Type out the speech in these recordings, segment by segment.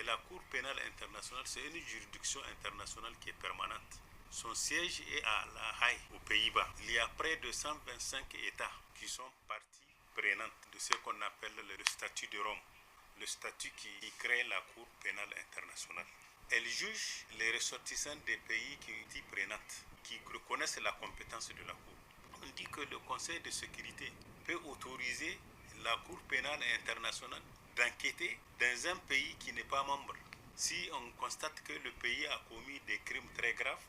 Et la Cour pénale internationale, c'est une juridiction internationale qui est permanente. Son siège est à La Haye, aux Pays-Bas. Il y a près de 125 États qui sont parties prenantes de ce qu'on appelle le statut de Rome, le statut qui crée la Cour pénale internationale. Elle juge les ressortissants des pays qui sont prenantes, qui reconnaissent la compétence de la Cour. On dit que le Conseil de sécurité peut autoriser la Cour pénale internationale d'enquêter dans un pays qui n'est pas membre. Si on constate que le pays a commis des crimes très graves,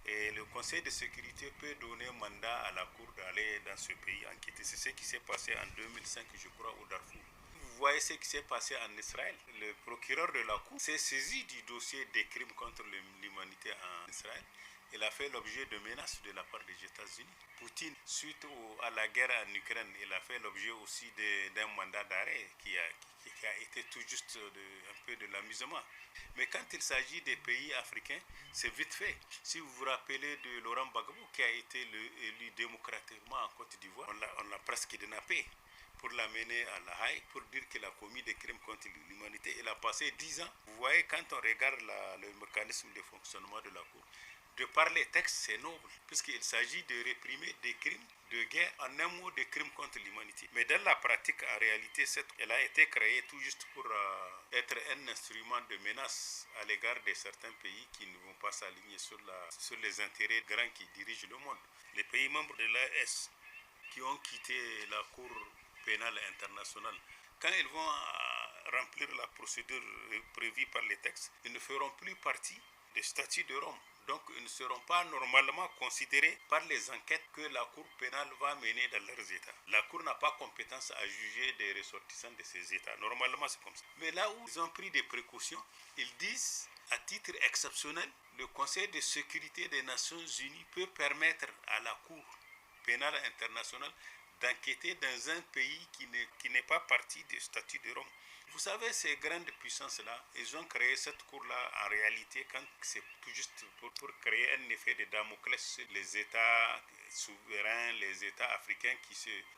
et le Conseil de sécurité peut donner mandat à la Cour d'aller dans ce pays enquêter. C'est ce qui s'est passé en 2005, je crois, au Darfour. Vous voyez ce qui s'est passé en Israël. Le procureur de la Cour s'est saisi du dossier des crimes contre l'humanité en Israël. Il a fait l'objet de menaces de la part des États-Unis. Poutine, suite à la guerre en Ukraine, il a fait l'objet aussi d'un mandat d'arrêt qui a été tout juste un peu de l'amusement. Mais quand il s'agit des pays africains, c'est vite fait. Si vous vous rappelez de Laurent Gbagbo, qui a été élu démocratiquement en Côte d'Ivoire, on l'a presque kidnappé pour l'amener à La Haye, pour dire qu'il a commis des crimes contre l'humanité. Il a passé 10 ans. Vous voyez, quand on regarde le mécanisme de fonctionnement de la Cour, de par les textes, c'est noble, puisqu'il s'agit de réprimer des crimes de guerre, en un mot, des crimes contre l'humanité. Mais dans la pratique, en réalité, elle a été créée tout juste pour être un instrument de menace à l'égard de certains pays qui ne vont pas s'aligner sur les intérêts grands qui dirigent le monde. Les pays membres de l'AES qui ont quitté la Cour pénale internationale, quand ils vont remplir la procédure prévue par les textes, ils ne feront plus partie des statuts de Rome. Donc, ils ne seront pas normalement considérés par les enquêtes que la Cour pénale va mener dans leurs États. La Cour n'a pas compétence à juger des ressortissants de ces États. Normalement, c'est comme ça. Mais là où ils ont pris des précautions, ils disent, à titre exceptionnel, le Conseil de sécurité des Nations Unies peut permettre à la Cour pénale internationale d'enquêter dans un pays qui n'est pas partie du statut de Rome. Vous savez, ces grandes puissances-là, ils ont créé cette cour-là en réalité quand c'est tout juste pour créer un effet de Damoclès sur les États souverains, les États africains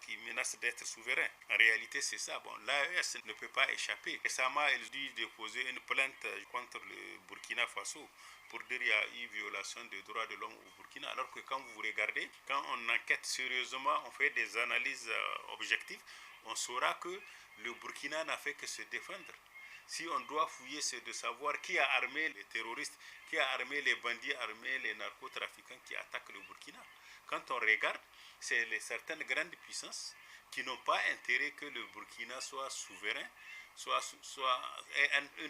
qui menacent d'être souverains. En réalité, c'est ça. Bon, l'AES ne peut pas échapper. Récemment, ils ont dû déposer une plainte contre le Burkina Faso pour dire qu'il y a eu violation des droits de l'homme au Burkina. Alors que quand vous regardez, quand on enquête sérieusement, on fait des analyses objectives, on saura que le Burkina n'a fait que se défendre. Si on doit fouiller, c'est de savoir qui a armé les terroristes, qui a armé les bandits armés, les narcotrafiquants qui attaquent le Burkina. Quand on regarde, c'est certaines grandes puissances qui n'ont pas intérêt que le Burkina soit souverain, soit une